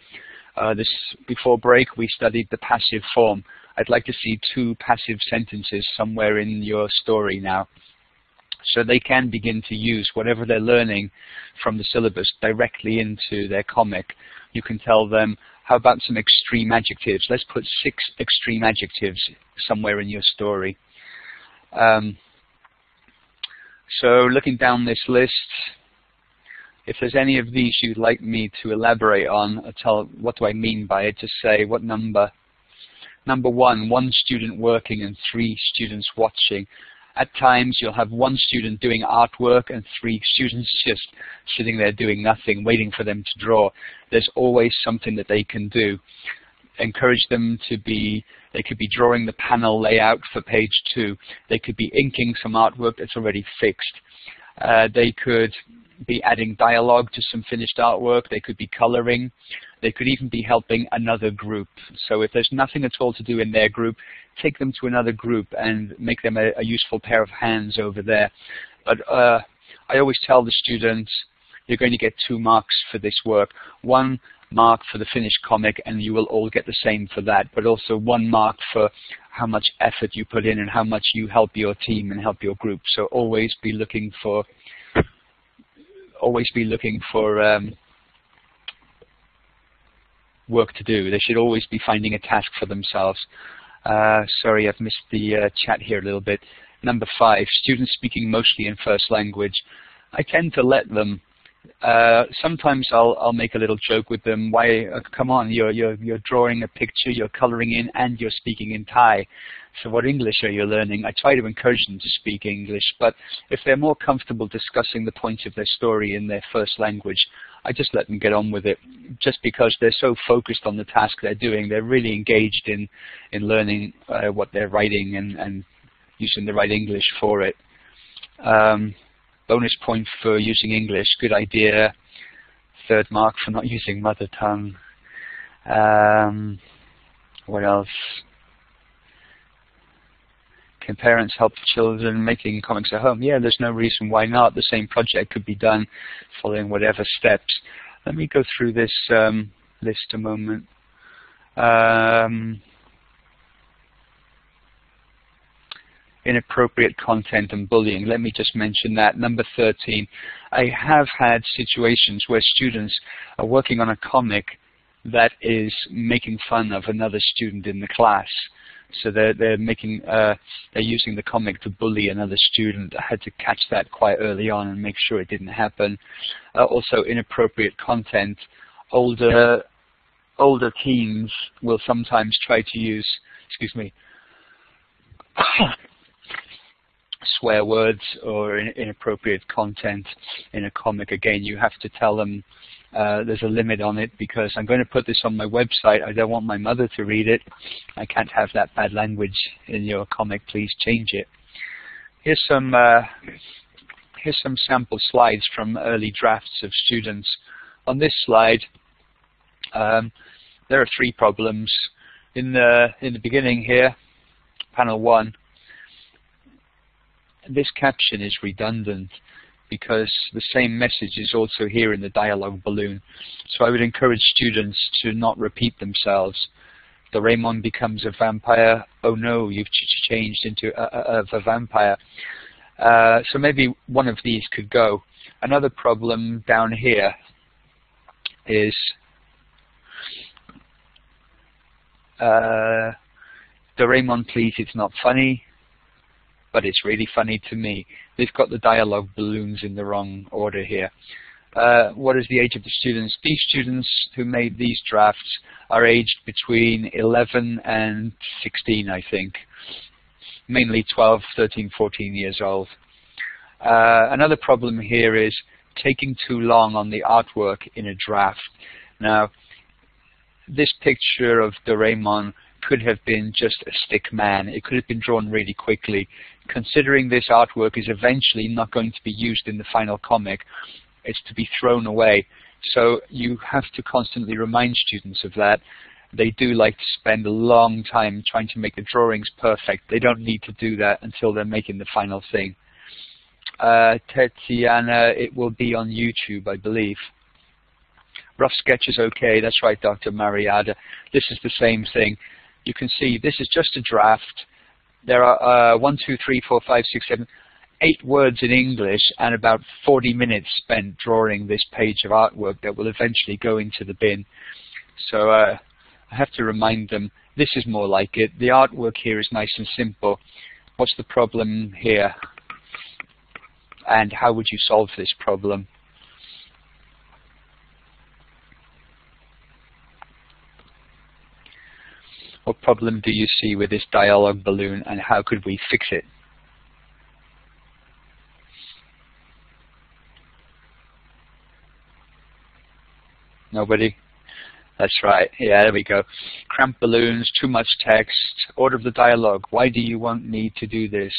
B: Before break, we studied the passive form. I'd like to see 2 passive sentences somewhere in your story now, so they can begin to use whatever they're learning from the syllabus directly into their comic. You can tell them, how about some extreme adjectives? Let's put 6 extreme adjectives somewhere in your story. So looking down this list, if there's any of these you'd like me to elaborate on, or tell what do I mean by it, just say what number. Number 1, 1 student working and 3 students watching. At times you'll have 1 student doing artwork and 3 students just sitting there doing nothing, waiting for them to draw. There's always something that they can do. Encourage them to they could be drawing the panel layout for page 2. They could be inking some artwork that's already fixed. They could be adding dialogue to some finished artwork. They could be coloring. They could even be helping another group. So if there's nothing at all to do in their group, take them to another group and make them a useful pair of hands over there. But I always tell the students, you're going to get 2 marks for this work. 1 mark for the finished comic, and you will all get the same for that, but also 1 mark for how much effort you put in and how much you help your team and help your group. So always be looking for work to do. They should always be finding a task for themselves. Sorry, I've missed the chat here a little bit. Number 5, students speaking mostly in first language. I tend to let them. Sometimes I'll make a little joke with them. Why? Come on, you're drawing a picture, you're coloring in, and you're speaking in Thai. So what English are you learning? I try to encourage them to speak English, but if they're more comfortable discussing the points of their story in their first language, I just let them get on with it. Just because they're so focused on the task they're doing, they're really engaged in learning what they're writing and using the right English for it. Bonus point for using English, good idea. 3rd mark for not using mother tongue. What else? Can parents help children making comics at home? Yeah, there's no reason why not. The same project could be done following whatever steps. Let me go through this list a moment. Inappropriate content and bullying. Let me just mention that. Number 13. I have had situations where students are working on a comic that is making fun of another student in the class. So they're using the comic to bully another student. I had to catch that quite early on and make sure it didn't happen. Also, inappropriate content. Older teens will sometimes try to use, swear words or inappropriate content in a comic. Again, you have to tell them there's a limit on it, because I'm going to put this on my website. I don't want my mother to read it. I can't have that bad language in your comic. Please change it. Here's some sample slides from early drafts of students. On this slide, there are 3 problems. In the beginning here, panel 1, this caption is redundant because the same message is also here in the dialogue balloon. So I would encourage students to not repeat themselves. Doraemon becomes a vampire. Oh no, you've changed into a vampire. So maybe one of these could go. Another problem down here is Doraemon, please, it's not funny. but it's really funny to me. They've got the dialogue balloons in the wrong order here. What is the age of the students? These students who made these drafts are aged between 11 and 16, I think. Mainly 12, 13, 14 years old. Another problem here is taking too long on the artwork in a draft. Now, this picture of Doraemon could have been just a stick man. It could have been drawn really quickly. Considering this artwork is eventually not going to be used in the final comic, it's to be thrown away. So you have to constantly remind students of that. They do like to spend a long time trying to make the drawings perfect. They don't need to do that until they're making the final thing. Tetiana, it will be on YouTube, I believe. Rough sketch is okay. That's right, Dr. Mariada. This is the same thing. You can see this is just a draft. There are 1, 2, 3, 4, 5, 6, 7, 8 words in English and about 40 minutes spent drawing this page of artwork that will eventually go into the bin. So I have to remind them, this is more like it. The artwork here is nice and simple. What's the problem here? And how would you solve this problem? What problem do you see with this dialogue balloon, and how could we fix it? Nobody? That's right. Yeah, there we go. Cramped balloons, too much text, order of the dialogue. Why do you want me to do this?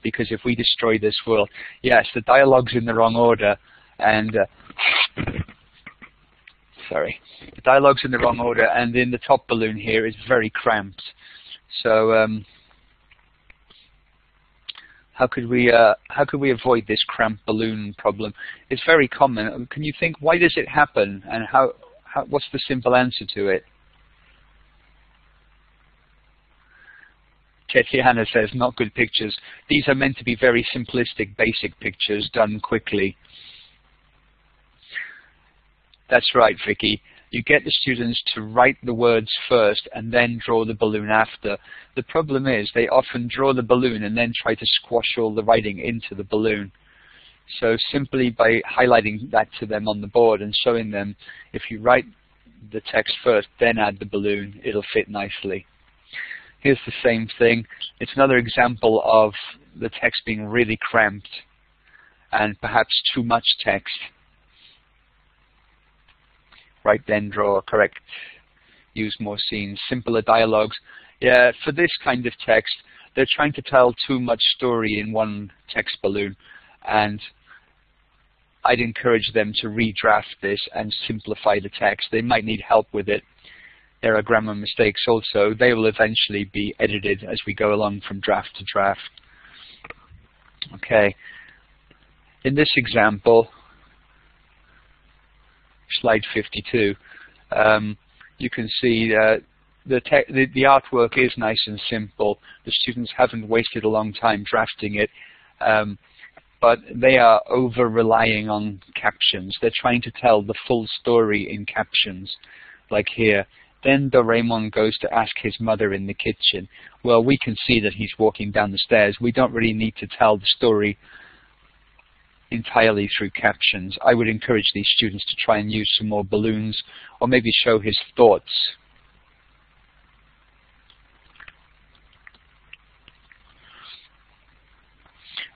B: Because if we destroy this world... Yes, the dialogue's in the wrong order, and... sorry. The dialogue's in the wrong order, and in the top balloon here is very cramped. So, how could we avoid this cramped balloon problem? It's very common. Can you think, why does it happen, and what's the simple answer to it? Tetiana says, not good pictures. These are meant to be very simplistic, basic pictures done quickly. That's right, Vicky. You get the students to write the words first and then draw the balloon after. The problem is they often draw the balloon and then try to squash all the writing into the balloon. So simply by highlighting that to them on the board and showing them, if you write the text first, then add the balloon, it'll fit nicely. Here's the same thing. It's another example of the text being really cramped and perhaps too much text. Write, then draw, correct. Use more scenes, simpler dialogues. Yeah, for this kind of text, they're trying to tell too much story in one text balloon, and I'd encourage them to redraft this and simplify the text. They might need help with it. There are grammar mistakes also. They will eventually be edited as we go along from draft to draft. Okay. In this example, slide 52, you can see the artwork is nice and simple. The students haven't wasted a long time drafting it, but they are over-relying on captions. They're trying to tell the full story in captions, like here. Then Doraemon goes to ask his mother in the kitchen. Well, we can see that he's walking down the stairs. We don't really need to tell the story entirely through captions. I would encourage these students to try and use some more balloons, or maybe show his thoughts.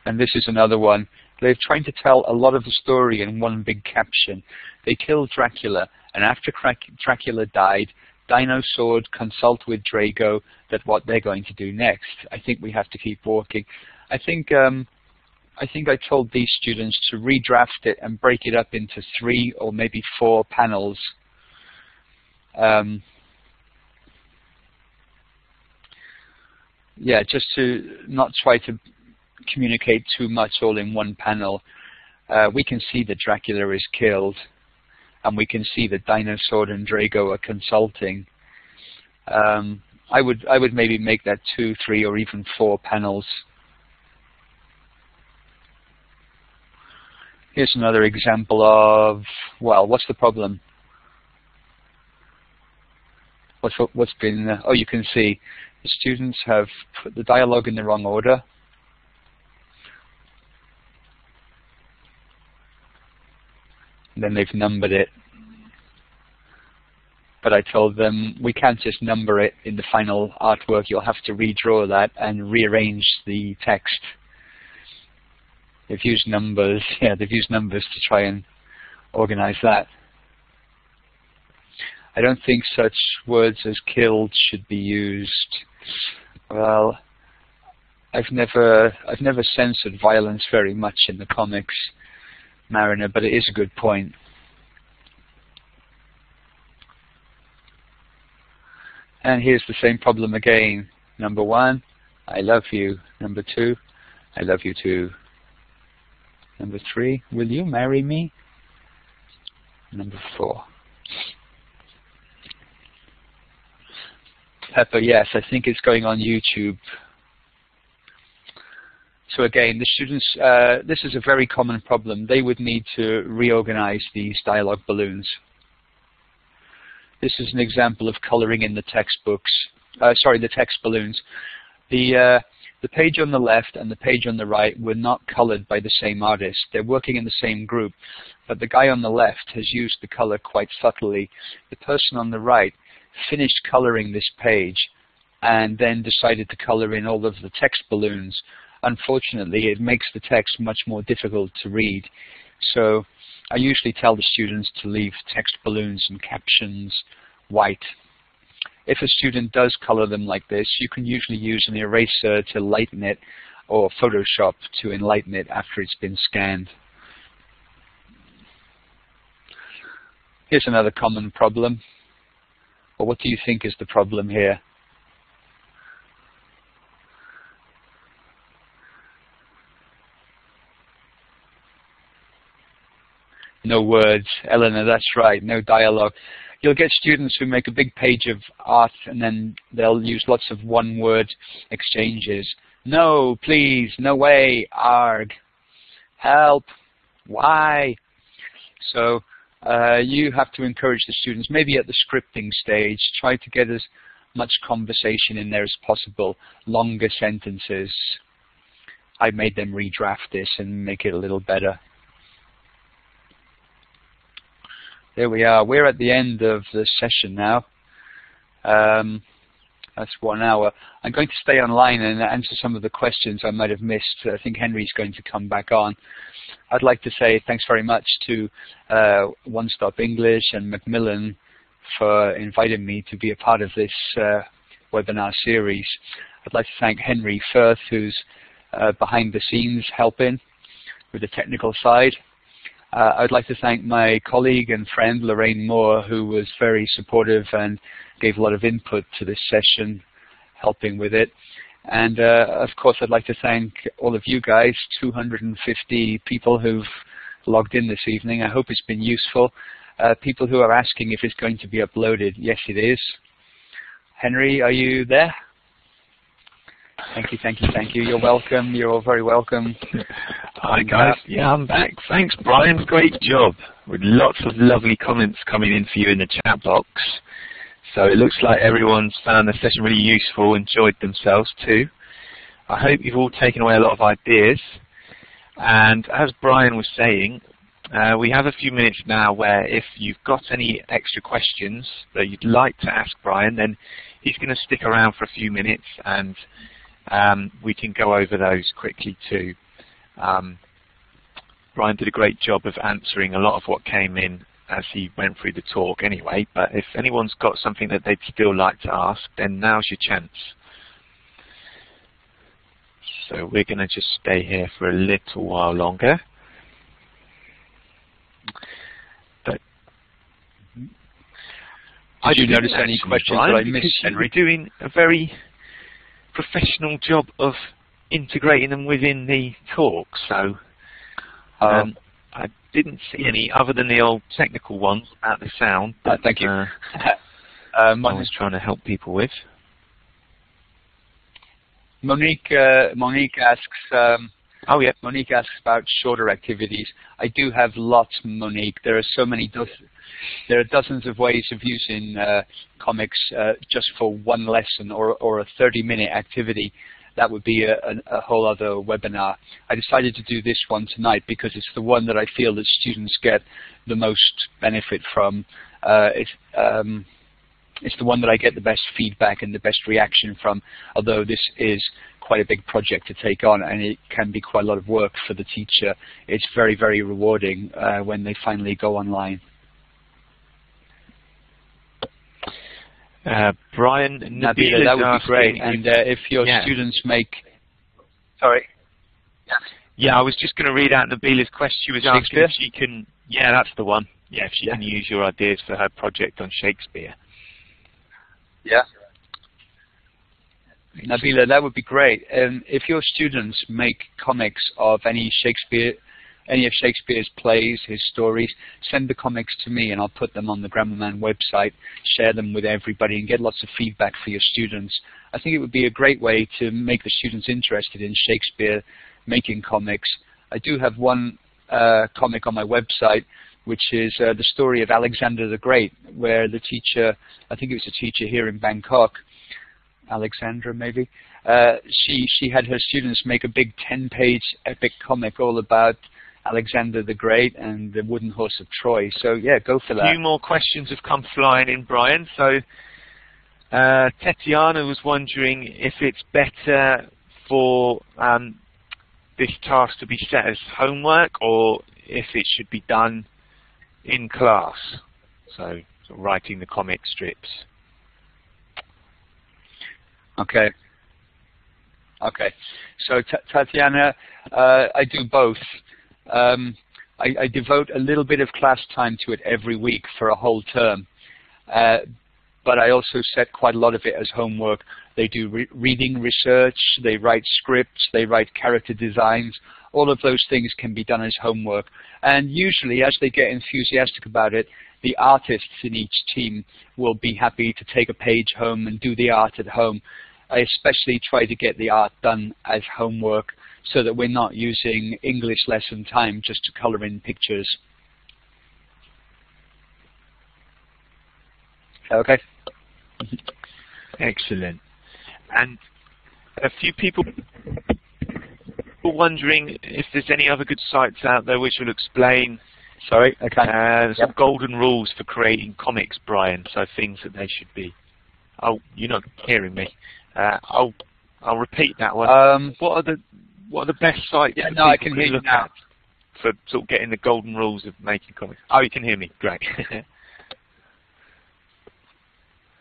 B: And this is another one. They're trying to tell a lot of the story in one big caption. They killed Dracula, and after Dracula died, Dino Sword consult with Drago that what they're going to do next. I think we have to keep walking. I think I told these students to redraft it and break it up into 3 or maybe 4 panels. Yeah, just to not try to communicate too much all in one panel. We can see that Dracula is killed, and we can see that Dino Sword and Drago are consulting. I would maybe make that 2, 3, or even 4 panels. Here's another example of, well, what's the problem? What's been, oh, you can see the students have put the dialogue in the wrong order. and then they've numbered it. But I told them, we can't just number it in the final artwork. You'll have to redraw that and rearrange the text. They've used numbers. Yeah, they've used numbers to try and organize that. I don't think such words as killed should be used. Well, I've never censored violence very much in the comics, Mariner, but it is a good point. And here's the same problem again. Number 1, I love you. Number 2, I love you too. Number 3, will you marry me? Number 4. Pepper, yes, I think it's going on YouTube. So again, the students, this is a very common problem. They would need to reorganize these dialogue balloons. This is an example of coloring in the textbooks. The text balloons. The page on the left and the page on the right were not colored by the same artist. They're working in the same group, but the guy on the left has used the color quite subtly. The person on the right finished coloring this page and then decided to color in all of the text balloons. Unfortunately, it makes the text much more difficult to read. So I usually tell the students to leave text balloons and captions white. If a student does color them like this, you can usually use an eraser to lighten it, or Photoshop to enlighten it after it's been scanned. Here's another common problem. Well, what do you think is the problem here? No words. Eleanor, that's right, no dialogue. You'll get students who make a big page of art and then they'll use lots of one-word exchanges. No, please, no way, arg, help, why? So you have to encourage the students, maybe at the scripting stage, try to get as much conversation in there as possible, longer sentences. I made them redraft this and make it a little better. There we are. We're at the end of the session now. That's 1 hour. I'm going to stay online and answer some of the questions I might have missed. I think Henry's going to come back on. I'd like to say thanks very much to One Stop English and Macmillan for inviting me to be a part of this webinar series. I'd like to thank Henry Firth, who's behind the scenes helping with the technical side. I'd like to thank my colleague and friend Lorraine Moore, who was very supportive and gave a lot of input to this session, helping with it. And of course, I'd like to thank all of you guys, 250 people who've logged in this evening. I hope it's been useful. People who are asking if it's going to be uploaded, yes, it is. Henry, are you there? Thank you, thank you, thank you. You're welcome. You're all very welcome.
A: Hi, guys. Yeah, I'm back. Thanks, Brian. Great job. With lots of lovely comments coming in for you in the chat box. So it looks like everyone's found the session really useful, enjoyed themselves too. I hope you've all taken away a lot of ideas. And as Brian was saying, we have a few minutes now where if you've got any extra questions that you'd like to ask Brian, then he's going to stick around for a few minutes and we can go over those quickly too. Brian did a great job of answering a lot of what came in as he went through the talk anyway, but if anyone's got something that they'd still like to ask, then now's your chance. So we're going to just stay here for a little while longer. But
B: did you notice any questions
A: Brian,
B: that I missed, Henry?
A: You're doing a very professional job of integrating them within the talk, so I didn't see any other than the old technical ones about the sound.
B: Thank you.
A: I was trying to help people with.
B: Monique asks.
A: Oh yeah.
B: Monique asks about shorter activities. I do have lots, Monique. There are so many. There are dozens of ways of using comics just for one lesson or a 30-minute activity. that would be a whole other webinar. I decided to do this one tonight because it's the one that I feel that students get the most benefit from. It's the one that I get the best feedback and the best reaction from, although this is quite a big project to take on and it can be quite a lot of work for the teacher. It's very, very rewarding when they finally go online.
A: Brian,
B: Nabila, that would be great. And if your students make... Sorry?
A: Yeah, I was just going to read out Nabila's question. She was asking if she can... Yeah, that's the one. Yeah, if she can use your ideas for her project on Shakespeare.
B: Yeah. Nabila, that would be great. If your students make comics of any of Shakespeare's plays, his stories, send the comics to me and I'll put them on the Grammarman website, share them with everybody and get lots of feedback for your students. I think it would be a great way to make the students interested in Shakespeare making comics. I do have one comic on my website, which is the story of Alexander the Great, where the teacher, I think it was a teacher here in Bangkok, Alexandra maybe, she had her students make a big 10-page epic comic all about Alexander the Great and the wooden horse of Troy. So yeah, go for that.
A: A few more questions have come flying in, Brian. So Tatiana was wondering if it's better for this task to be set as homework or if it should be done in class. So writing the comic strips.
B: Okay. So Tatiana, I do both. I devote a little bit of class time to it every week for a whole term, but I also set quite a lot of it as homework. They do reading research, they write scripts, they write character designs. All of those things can be done as homework. And usually, as they get enthusiastic about it, the artists in each team will be happy to take a page home and do the art at home. I especially try to get the art done as homework so that we're not using English lesson time just to color in pictures. Okay.
A: Excellent. And a few people were wondering if there's any other good sites out there which will explain some golden rules for creating comics, Brian. So things that they should be. Oh, you're not hearing me. I'll repeat that one. What are the best sites?
B: Yeah, no, I can hear you now.
A: For sort of getting the golden rules of making comics. Oh, you can hear me. Great.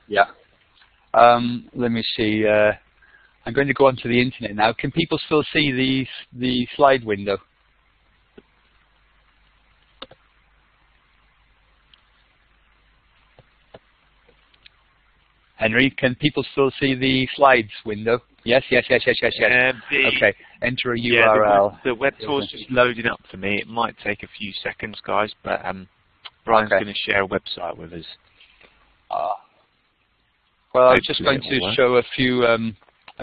B: Yeah. Let me see. I'm going to go onto the internet now. Can people still see the slide window? Henry, can people still see the slides window? Yes. Okay. Enter a URL.
A: The web tour's just loading up for me. It might take a few seconds, guys, but Brian's going to share a website with us.
B: Well, I was just going to show a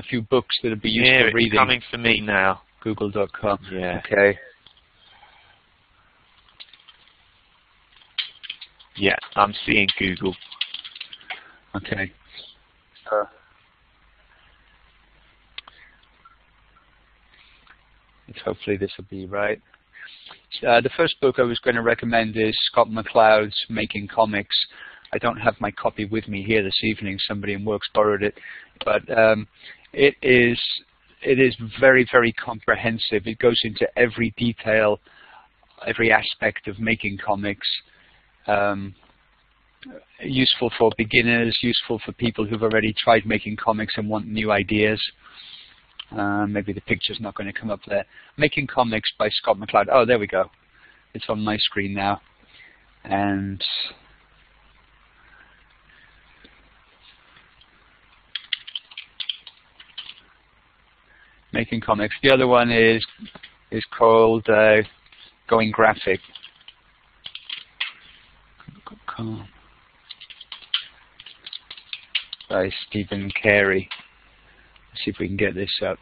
B: few books that would be useful reading.
A: It's coming for me now.
B: Google.com.
A: Yeah.
B: Okay.
A: Yeah, I'm seeing Google.
B: Okay. Hopefully this will be right. The first book I was going to recommend is Scott Mccloud's Making Comics. I don't have my copy with me here this evening. Somebody in Works borrowed it, but it is very, very comprehensive. It goes into every detail, every aspect of making comics. Useful for beginners, useful for people who've already tried making comics and want new ideas. Maybe the picture's not going to come up there. Making Comics by Scott Mccloud. Oh, there we go. It's on my screen now. And Making Comics. The other one is called Going Graphic. By Stephen Carey. Let's see if we can get this up.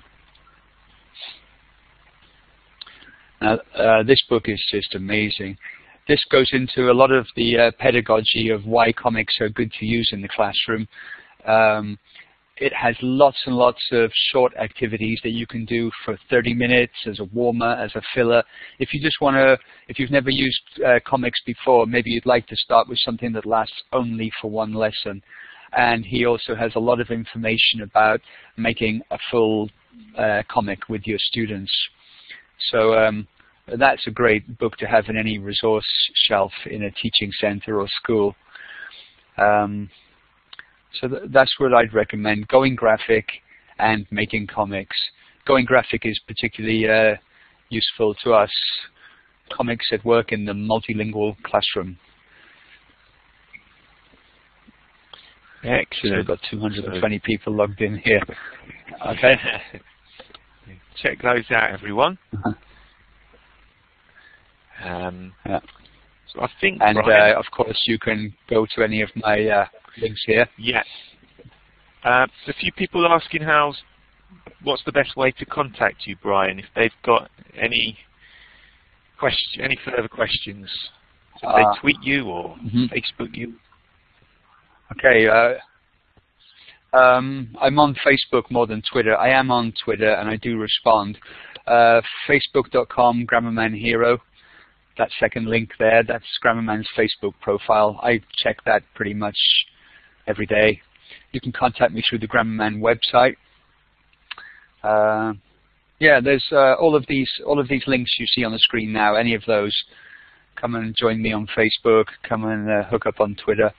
B: Now, this book is just amazing. This goes into a lot of the pedagogy of why comics are good to use in the classroom. it has lots and lots of short activities that you can do for 30 minutes as a warmer, as a filler. If you just want to, if you've never used comics before, maybe you'd like to start with something that lasts only for one lesson. And he also has a lot of information about making a full comic with your students. So that's a great book to have in any resource shelf in a teaching center or school. So that's what I'd recommend, Going Graphic and Making Comics. Going Graphic is particularly useful to us, comics at work in the multilingual classroom.
A: Excellent.
B: So we've got 220 people logged in here. Okay.
A: Check those out, everyone.
B: Yeah.
A: So I think,
B: and
A: Brian,
B: of course, you can go to any of my links here.
A: Yes. A few people asking what's the best way to contact you, Brian, if they've got any further questions. Should they tweet you or Facebook you?
B: Okay. I'm on Facebook more than Twitter. I am on Twitter and I do respond. Facebook.com Grammarman Hero. That second link there, that's Grammarman's Facebook profile. I check that pretty much every day. You can contact me through the Grammarman website. Yeah, there's all of these links you see on the screen now. Any of those, come and join me on Facebook. Come and hook up on Twitter.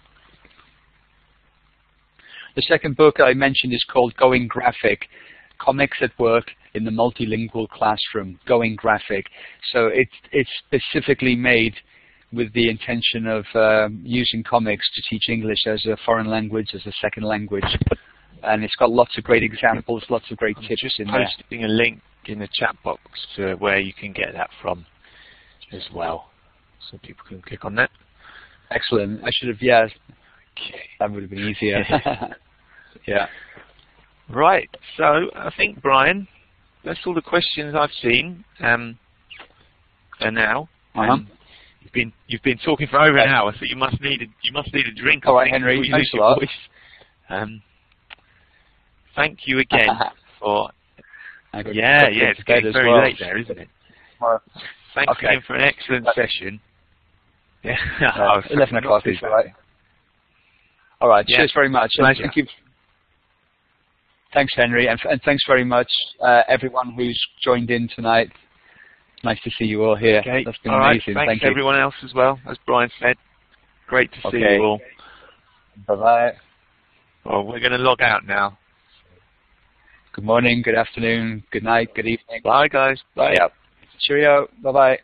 B: The second book I mentioned is called Going Graphic, Comics at Work in the Multilingual Classroom, Going Graphic. So it's specifically made with the intention of using comics to teach English as a foreign language, as a second language. And it's got lots of great examples, lots of great tips in there.
A: Posting a link in the chat box to where you can get that from as well, so people can click on that.
B: Excellent. I should have, yeah. Okay. That would have been easier. Yeah.
A: Right. So I think, Brian, that's all the questions I've seen for now. You've been talking for over an hour, so you must need a drink.
B: All right, Henry. Thanks a lot.
A: Thank you again for. It's getting very late there, isn't it? Thanks again for an excellent session. Yeah.
B: 11 o'clock is right. All right. Cheers very much. Thank you. Thanks, Henry, and thanks very much, everyone who's joined in tonight. Nice to see you all here.
A: Okay.
B: That's been amazing.
A: Thanks to everyone else as well, as Brian said. Great to see you all.
B: Bye-bye.
A: Well, we're going to log out now.
B: Good morning, good afternoon, good night, good evening.
A: Bye, guys. Bye.
B: Cheerio. Bye-bye.